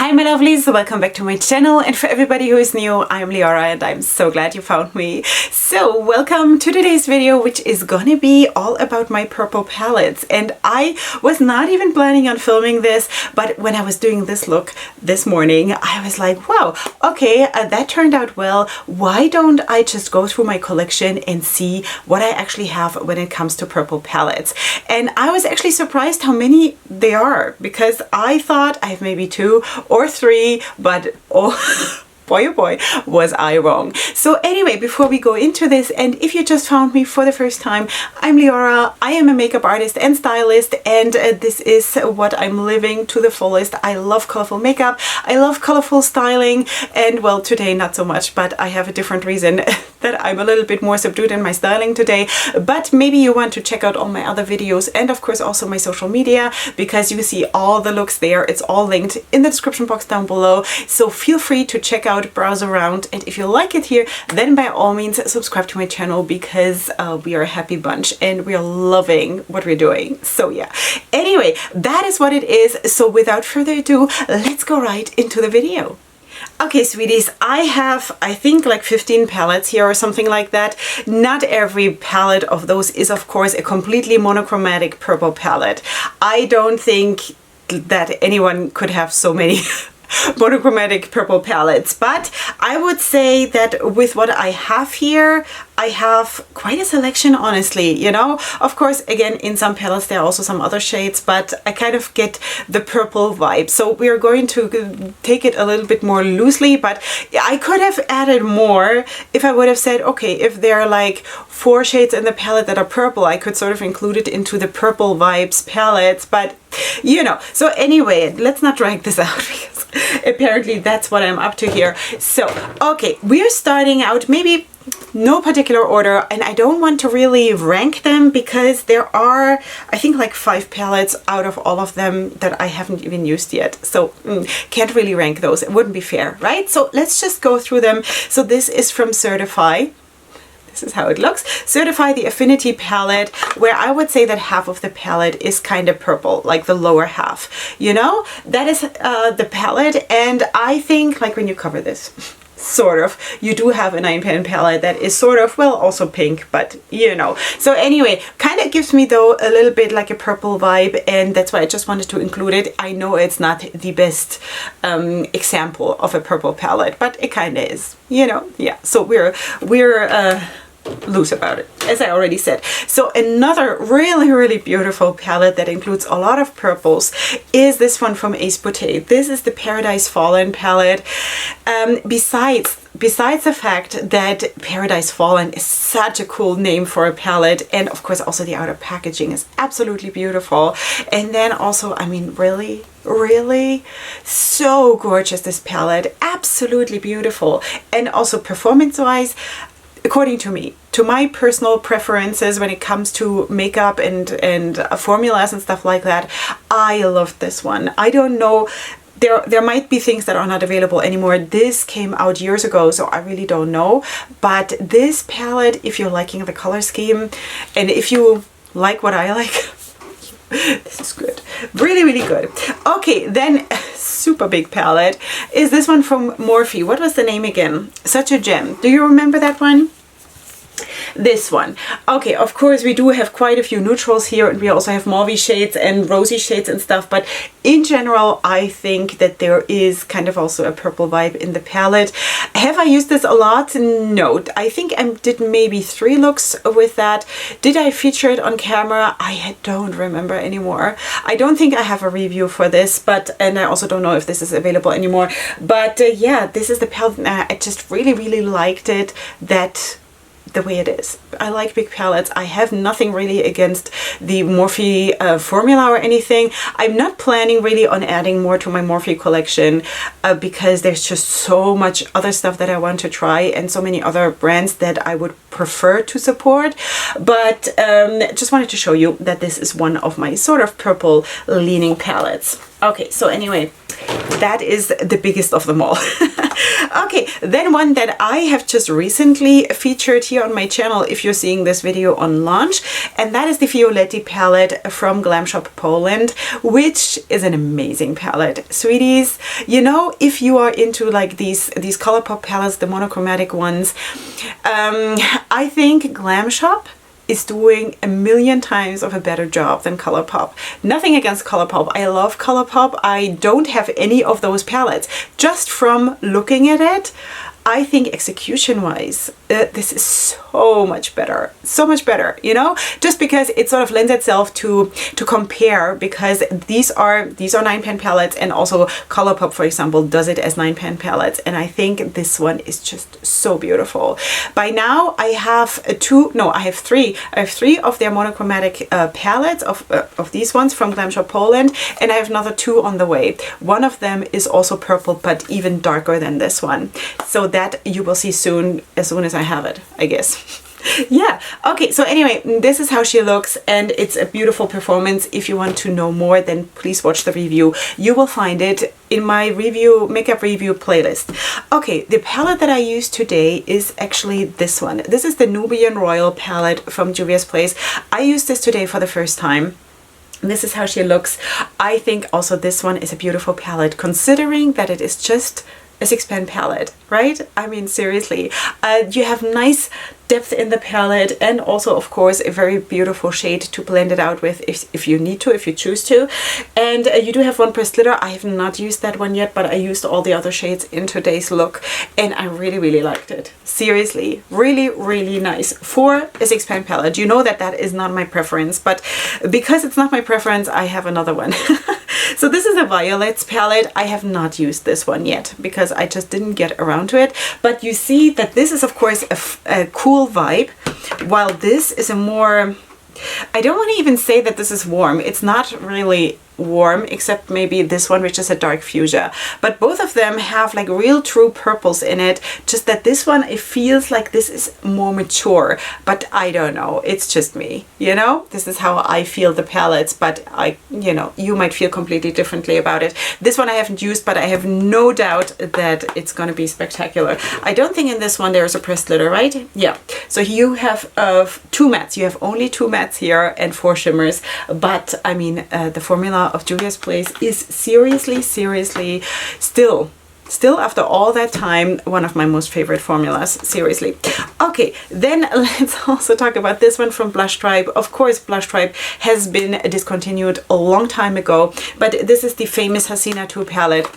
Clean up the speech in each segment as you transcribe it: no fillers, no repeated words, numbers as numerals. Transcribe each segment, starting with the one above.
Hi my lovelies, welcome back to my channel, and for everybody who is new, I'm Leorah and I'm so glad you found me. So welcome to today's video, which is gonna be all about my purple palettes. And I was not even planning on filming this, but when I was doing this look this morning, I was like, wow, okay, that turned out well. Why don't I just go through my collection and see what I actually have when it comes to purple palettes? And I was actually surprised how many they are, because I thought I have maybe 2 or 3, but oh boy oh boy was I wrong. So anyway, before we go into this, and if you just found me for the first time, I'm Leorah. I am a makeup artist and stylist, and this is what I'm living to the fullest. I love colorful makeup, I love colorful styling, and well, today not so much, but I have a different reason that I'm a little bit more subdued in my styling today. But maybe you want to check out all my other videos and of course also my social media, because you see all the looks there. It's all linked in the description box down below, so feel free to check out, browse around, and if you like it here, then by all means subscribe to my channel, because we are a happy bunch and we are loving what we're doing. So yeah, anyway, that is what it is. So without further ado, let's go right into the video. Okay, sweeties, I have, I think, like 15 palettes here or something like that. Not every palette of those is, of course, a completely monochromatic purple palette. I don't think that anyone could have so many monochromatic purple palettes, but I would say that with what I have here, I have quite a selection, honestly, you know. Of course, again, in some palettes there are also some other shades, but I kind of get the purple vibe. So we are going to take it a little bit more loosely, but I could have added more if I would have said, okay, if there are like 4 shades in the palette that are purple, I could sort of include it into the purple vibes palettes, but you know. So anyway, let's not drag this out, because apparently that's what I'm up to here. So, okay, we're starting out, maybe no particular order, and I don't want to really rank them because there are, I think, like 5 palettes out of all of them that I haven't even used yet. So can't really rank those. It wouldn't be fair, right? So let's just go through them. So this is from Certify. This is how it looks. Certify, the Affinity palette, where I would say that half of the palette is kind of purple, like the lower half, you know? That is the palette, and I think, like, when you cover this, sort of, you do have a 9-pan palette that is sort of, well, also pink, but you know. So anyway, kind of gives me though a little bit like a purple vibe, and that's why I just wanted to include it. I know it's not the best example of a purple palette, but it kind of is, you know. Yeah, so we're loose about it, as I already said. So another really beautiful palette that includes a lot of purples is this one from Ace Beauté. This is the Paradise Fallen palette. Besides the fact that Paradise Fallen is such a cool name for a palette, and of course also the outer packaging is absolutely beautiful, and then also, I mean, really so gorgeous, this palette, absolutely beautiful. And also performance wise, according to me, to my personal preferences when it comes to makeup and formulas and stuff like that, I love this one. I don't know, there might be things that are not available anymore. This came out years ago, so I really don't know. But this palette, if you're liking the color scheme, and if you like what I like, this is good. Really good. Okay, then super big palette is this one from Morphe. What was the name again? Such a Gem. Do you remember that one? This one. Okay, of course we do have quite a few neutrals here, and we also have mauve shades and rosy shades and stuff, but in general I think that there is kind of also a purple vibe in the palette. Have I used this a lot? No. I think I did maybe 3 looks with that. Did I feature it on camera? I don't remember anymore. I don't think I have a review for this, but, and I also don't know if this is available anymore, but yeah, this is the palette. I just really liked it, that the way it is. I like big palettes. I have nothing really against the Morphe formula or anything. I'm not planning really on adding more to my Morphe collection because there's just so much other stuff that I want to try, and so many other brands that I would prefer to support. But just wanted to show you that this is one of my sort of purple leaning palettes. Okay, so anyway, that is the biggest of them all. Okay, then one that I have just recently featured here on my channel if you're seeing this video on launch, and that is the Fiolety palette from Glam Shop Poland, which is an amazing palette. Sweeties, you know, if you are into like these ColourPop palettes, the monochromatic ones, I think Glam Shop is doing a million times of a better job than ColourPop. Nothing against ColourPop. I love ColourPop. I don't have any of those palettes. Just from looking at it, I think execution-wise, this is so much better. So much better, you know? Just because it sort of lends itself to compare, because these are 9-pan palettes, and also ColourPop, for example, does it as 9-pan palettes, and I think this one is just so beautiful. By now, I have three. I have 3 of their monochromatic palettes of these ones from Glam Shop Poland, and I have another 2 on the way. One of them is also purple, but even darker than this one. So that you will see soon, as soon as I have it, I guess. Yeah, okay, so anyway, this is how she looks, and it's a beautiful performance. If you want to know more, then please watch the review. You will find it in my makeup review playlist. Okay, the palette that I used today is actually this one. This is the Nubian Royal palette from Juvia's Place. I used this today for the first time. This is how she looks. I think also this one is a beautiful palette, considering that it is just a 6-pan palette, right? I mean, seriously, you have nice depth in the palette, and also of course a very beautiful shade to blend it out with if you need to, if you choose to. And you do have one pressed glitter. I have not used that one yet, but I used all the other shades in today's look, and I really liked it. Seriously, really nice for a 6-pan palette. You know that that is not my preference, but because it's not my preference, I have another one. So this is a Violets palette. I have not used this one yet because I just didn't get around to it, but you see that this is of course a cool vibe, while this is a more, I don't want to even say that this is warm. It's not really warm, except maybe this one, which is a dark fuchsia, but both of them have like real true purples in it, just that this one, it feels like this is more mature, but I don't know, it's just me, you know, this is how I feel the palettes, but you know, you might feel completely differently about it. This one I haven't used, but I have no doubt that it's going to be spectacular. I don't think in this one there's a pressed glitter, right? Yeah, so you have 2 mattes. You have only 2 mattes here and 4 shimmers, but I mean, the formula of Juvia's Place is seriously still after all that time one of my most favorite formulas, seriously. Okay, then let's also talk about this one from Blush Tribe. Of course, Blush Tribe has been discontinued a long time ago, but this is the famous Hasina 2 palette.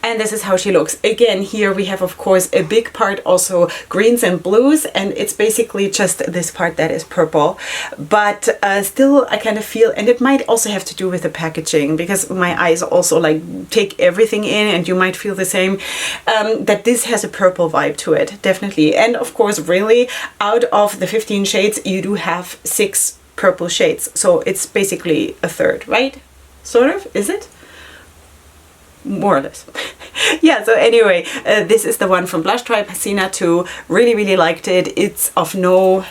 And this is how she looks. Again, here we have, of course, a big part also greens and blues, and it's basically just this part that is purple. But still, I kind of feel, and it might also have to do with the packaging, because my eyes also like take everything in, and you might feel the same, that this has a purple vibe to it, definitely. And of course, really, out of the 15 shades, you do have 6 purple shades. So it's basically a third, right? Sort of, is it? More or less. Yeah, so anyway, this is the one from Blush Tribe, Hasina 2. Really liked it. It's of no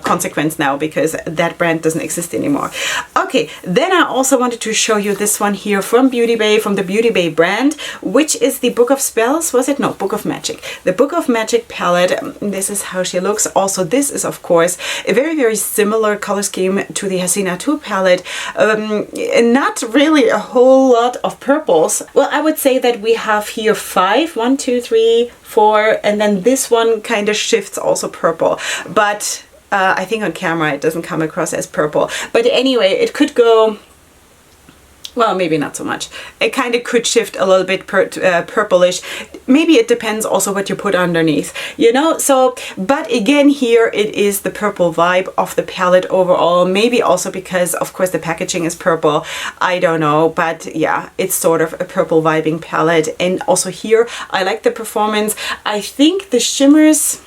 consequence now because that brand doesn't exist anymore. Okay, then I also wanted to show you this one here from Beauty Bay, from the Beauty Bay brand, which is the Book of Spells, was it? No, Book of Magic. The Book of Magic palette. This is how she looks. Also, this is of course a very similar color scheme to the Hasina 2 palette. Not really a whole lot of purples. Well, I would say that we have here 5, 1, 2, 3, 4, and then this one kind of shifts also purple, but I think on camera it doesn't come across as purple. But anyway, it could go, well, maybe not so much. It kind of could shift a little bit purplish. Maybe it depends also what you put underneath, you know? So, but again, here it is the purple vibe of the palette overall. Maybe also because, of course, the packaging is purple. I don't know, but yeah, it's sort of a purple vibing palette. And also here, I like the performance. I think the shimmers,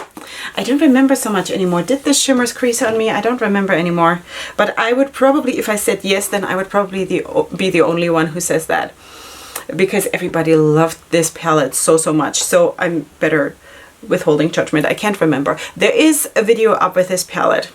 I don't remember so much anymore. Did the shimmers crease on me? I don't remember anymore. But I would probably, if I said yes, then I would probably be the only one who says that, because everybody loved this palette so much. So I'm better withholding judgment. I can't remember. There is a video up with this palette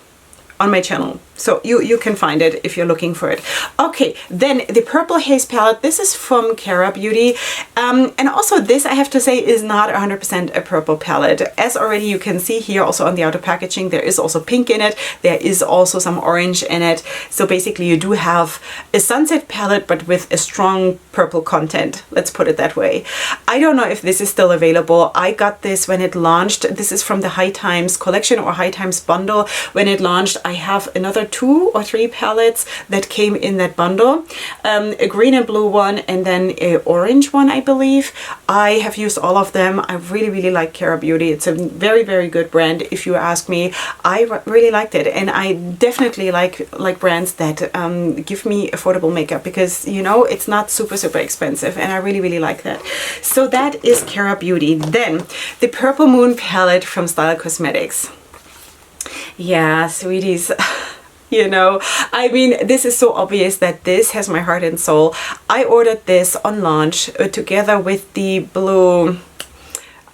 on my channel. So you can find it if you're looking for it. Okay, then the Purple Haze palette. This is from Cara Beauty. And also this, I have to say, is not 100% a purple palette. As already you can see here also on the outer packaging, there is also pink in it. There is also some orange in it. So basically you do have a sunset palette, but with a strong purple content. Let's put it that way. I don't know if this is still available. I got this when it launched. This is from the High Times collection or High Times bundle. When it launched, I have another 2 or 3 palettes that came in that bundle. A green and blue one, and then a orange one, I believe. I have used all of them. I really, really like Cara Beauty. It's a very, very good brand, if you ask me. I really liked it, and I definitely like brands that give me affordable makeup, because, you know, it's not super, super expensive, and I really, really like that. So that is Cara Beauty. Then the Purple Moon palette from Style Cosmetics. Yeah, sweeties. You know, I mean, this is so obvious that this has my heart and soul. I ordered this on launch together with the blue,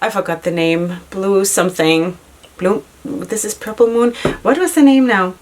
I forgot the name, blue something, blue, this is Purple Moon. What was the name now?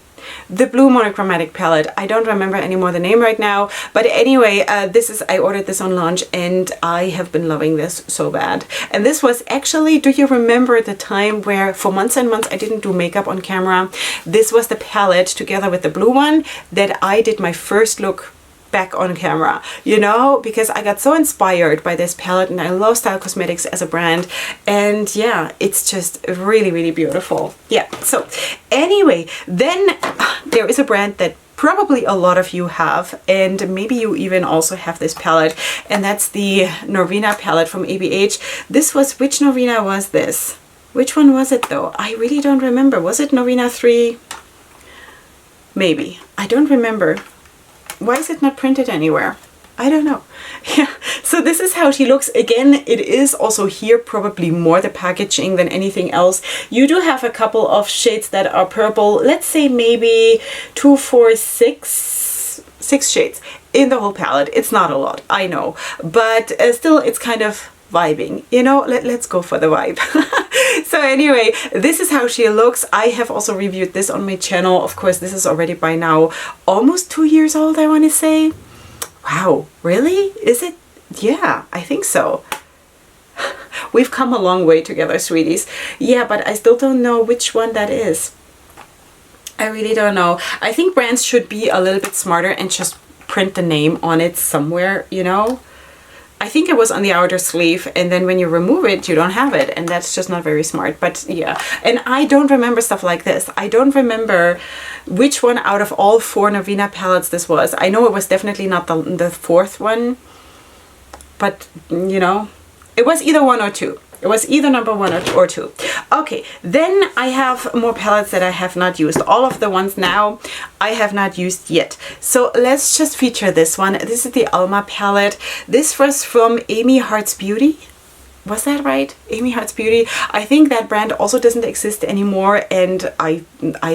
The blue monochromatic palette. I don't remember anymore the name right now, but anyway, I ordered this on launch, and I have been loving this so bad. And this was actually, do you remember the time where for months and months I didn't do makeup on camera? This was the palette together with the blue one that I did my first look back on camera, you know, because I got so inspired by this palette, and I love Style Cosmetics as a brand, and yeah, it's just really, really beautiful. Yeah, so anyway, then there is a brand that probably a lot of you have, and maybe you even also have this palette, and that's the Norvina palette from ABH. This was, which Norvina was this? Which one was it though? I really don't remember. Was it Norvina 3? Maybe. I don't remember. Why is it not printed anywhere? I don't know. Yeah, so this is how she looks. Again, it is also here probably more the packaging than anything else. You do have a couple of shades that are purple. Let's say maybe 2, 4, 6 shades in the whole palette. It's not a lot, I know, but still it's kind of vibing, you know. Let's go for the vibe. So anyway, this is how she looks. I have also reviewed this on my channel. Of course, this is already by now almost 2 years old, I want to say. Wow, really? Is it? Yeah, I think so. We've come a long way together, sweeties. Yeah, but I still don't know which one that is. I really don't know. I think brands should be a little bit smarter and just print the name on it somewhere, you know. I think it was on the outer sleeve, and then when you remove it, you don't have it, and that's just not very smart. But yeah, and I don't remember stuff like this. I don't remember which one out of all 4 Norvina palettes this was. I know it was definitely not the 4th one, but you know, it was either 1 or 2. It was either number 1 or 2. Okay, then I have more palettes that I have not used. All of the ones now I have not used yet. So let's just feature this one. This is the Alma palette. This was from A.M.I. Hearts Beauty. Was that right? A.M.I. Hearts Beauty. I think that brand also doesn't exist anymore, and I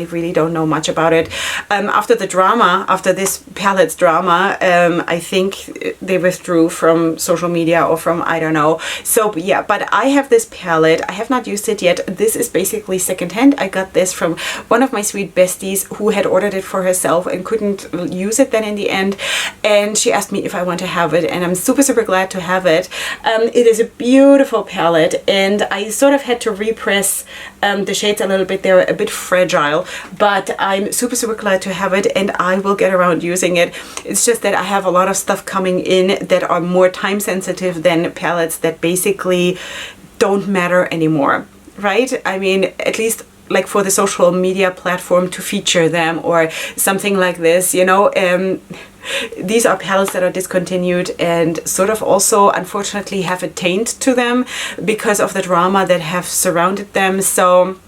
really don't know much about it. After the drama, after this palette's drama, I think they withdrew from social media or from, I don't know. So yeah, but I have this palette. I have not used it yet. This is basically secondhand. I got this from one of my sweet besties who had ordered it for herself and couldn't use it then in the end. And she asked me if I want to have it, and I'm super, super glad to have it. It is a beautiful palette, and I sort of had to repress the shades a little bit. They're a bit fragile, but I'm super, super glad to have it, and I will get around using it. It's just that I have a lot of stuff coming in that are more time sensitive than palettes that basically don't matter anymore, right? I mean, at least like for the social media platform to feature them or something like this, you know. These are palettes that are discontinued and sort of also unfortunately have a taint to them because of the drama that have surrounded them. So,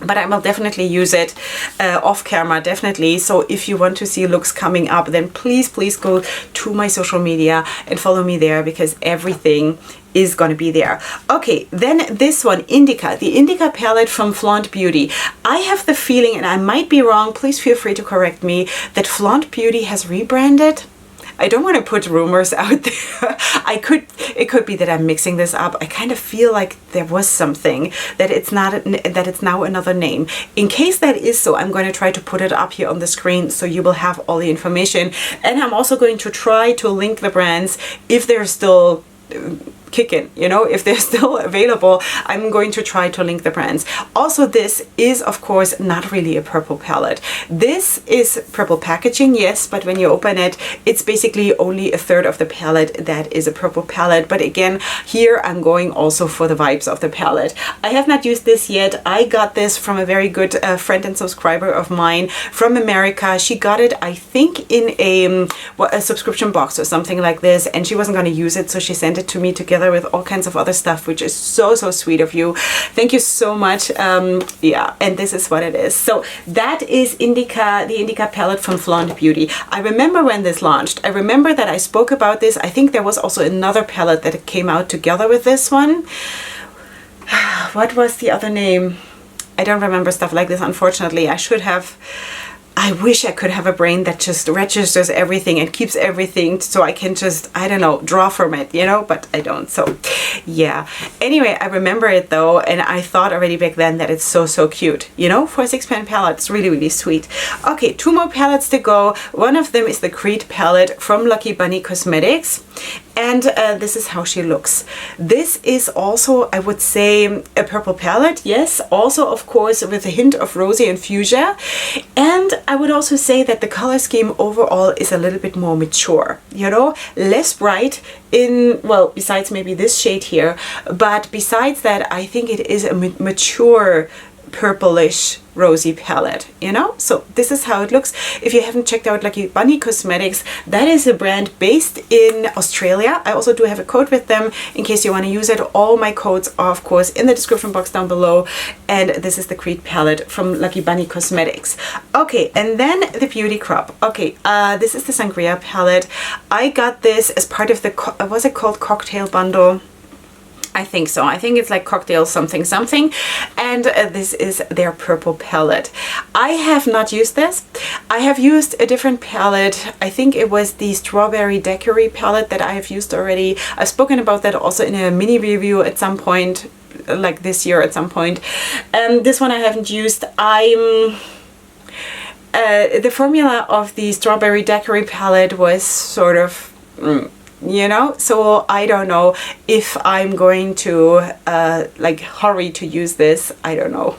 but I will definitely use it off camera, definitely. So if you want to see looks coming up, then please go to my social media and follow me there, because everything is going to be there. Okay, then this one, Indica, the Indica palette from Flaunt Beauty. I have the feeling, and I might be wrong, please feel free to correct me, that Flaunt Beauty has rebranded. I don't want to put rumors out there. It could be that I'm mixing this up. I kind of feel like there was something, that it's not, that it's now another name. In case that is so, I'm going to try to put it up here on the screen so you will have all the information. And I'm also going to try to link the brands if they're still kicking, you know, if they're still available. I'm going to try to link the brands. Also, this is of course not really a purple palette. This is purple packaging, yes, but when you open it, it's basically only a third of the palette that is a purple palette. But again, here I'm going also for the vibes of the palette. I have not used this yet. I got this from a very good friend and subscriber of mine from America. She got it, I think, in a subscription box or something like this, and she wasn't going to use it, so she sent it to me together with all kinds of other stuff, which is so sweet of you. Thank you so much. Yeah, and this is what it is. So that is Indica, the Indica palette from Flaunt Beauty. I remember when this launched. I remember that I spoke about this. I think there was also another palette that came out together with this one. What was the other name? I don't remember stuff like this, unfortunately. I should have. I wish I could have a brain that just registers everything and keeps everything so I can just, I don't know, draw from it, you know, but I don't. So yeah. Anyway, I remember it though, and I thought already back then that it's so cute, you know, for a 6-pan palette. It's really sweet. Okay, 2 more palettes to go. One of them is the Creed palette from Lucky Bunny Cosmetics. And this is how she looks. This is also, I would say, a purple palette. Yes, also of course with a hint of rosy and fuchsia. And I would also say that the color scheme overall is a little bit more mature, you know, less bright in, well, besides maybe this shade here. But besides that, I think it is a mature purplish rosy palette, you know. So this is how it looks. If you haven't checked out Lucky Bunny Cosmetics, that is a brand based in Australia. I also do have a code with them in case you want to use it. All my codes are of course in the description box down below. And this is the Creed palette from Lucky Bunny Cosmetics. Okay, and then the Beauty Crop. Okay, this is the Sangria palette. I got this as part of the, was it called Cocktail Bundle? I think so. I think it's like cocktail something. And this is their purple palette. I have not used this. I have used a different palette. I think it was the Strawberry Daiquiri palette that I have used already. I've spoken about that also in a mini review at some point, like this year at some point. This one I haven't used. The formula of the Strawberry Daiquiri palette was sort of... you know, so I don't know if I'm going to like hurry to use this. I don't know.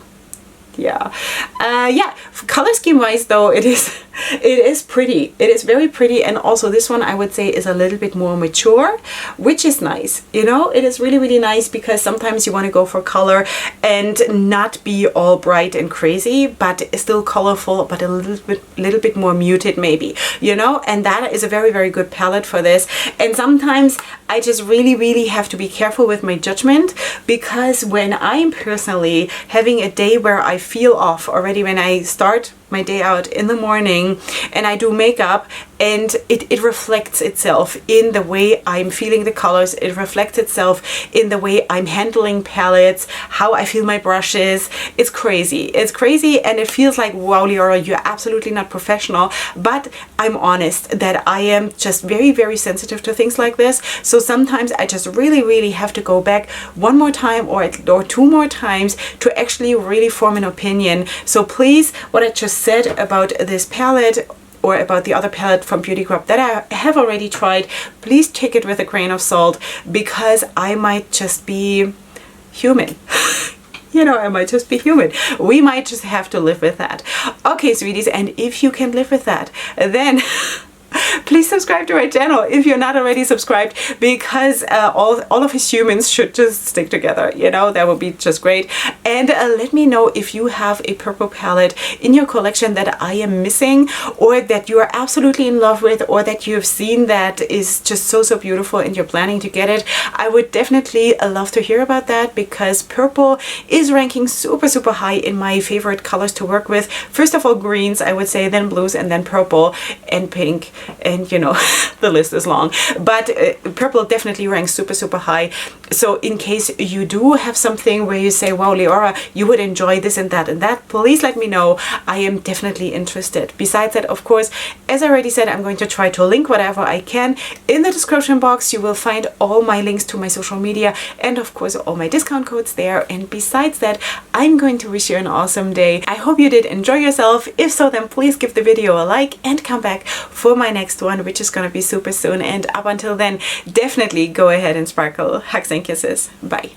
Yeah. Yeah, color scheme wise though, it is pretty. It is very pretty, and also this one I would say is a little bit more mature, which is nice. You know, it is really nice because sometimes you want to go for color and not be all bright and crazy, but still colorful, but a little bit more muted maybe, you know, and that is a very good palette for this. And sometimes I just really have to be careful with my judgment, because when I'm personally having a day where I feel off already when I start my day out in the morning and I do makeup, and it reflects itself in the way I'm feeling the colors. It reflects itself in the way I'm handling palettes, how I feel my brushes. It's crazy. It's crazy, and it feels like, wow, Leorah, you're absolutely not professional. But I'm honest that I am just very sensitive to things like this. So sometimes I just really have to go back one more time or 2 more times to actually really form an opinion. So please, what I just said about this palette or about the other palette from Beauty Crop that I have already tried, please take it with a grain of salt, because I might just be human. You know, I might just be human. We might just have to live with that. Okay, sweeties, and if you can live with that, then please subscribe to my channel if you're not already subscribed, because all of us humans should just stick together, you know. That would be just great. And let me know if you have a purple palette in your collection that I am missing, or that you are absolutely in love with, or that you have seen that is just so beautiful and you're planning to get it. I would definitely love to hear about that, because purple is ranking super high in my favorite colors to work with. First of all, greens, I would say, then blues, and then purple and pink and you know, the list is long. But purple definitely ranks super, super high. So in case you do have something where you say, wow, Leorah, you would enjoy this and that, please let me know. I am definitely interested. Besides that, of course, as I already said, I'm going to try to link whatever I can. In the description box, you will find all my links to my social media and of course all my discount codes there. And besides that, I'm going to wish you an awesome day. I hope you did enjoy yourself. If so, then please give the video a like and come back for my next one, which is going to be super soon. And up until then, definitely go ahead and sparkle. Hugs and kisses. Bye.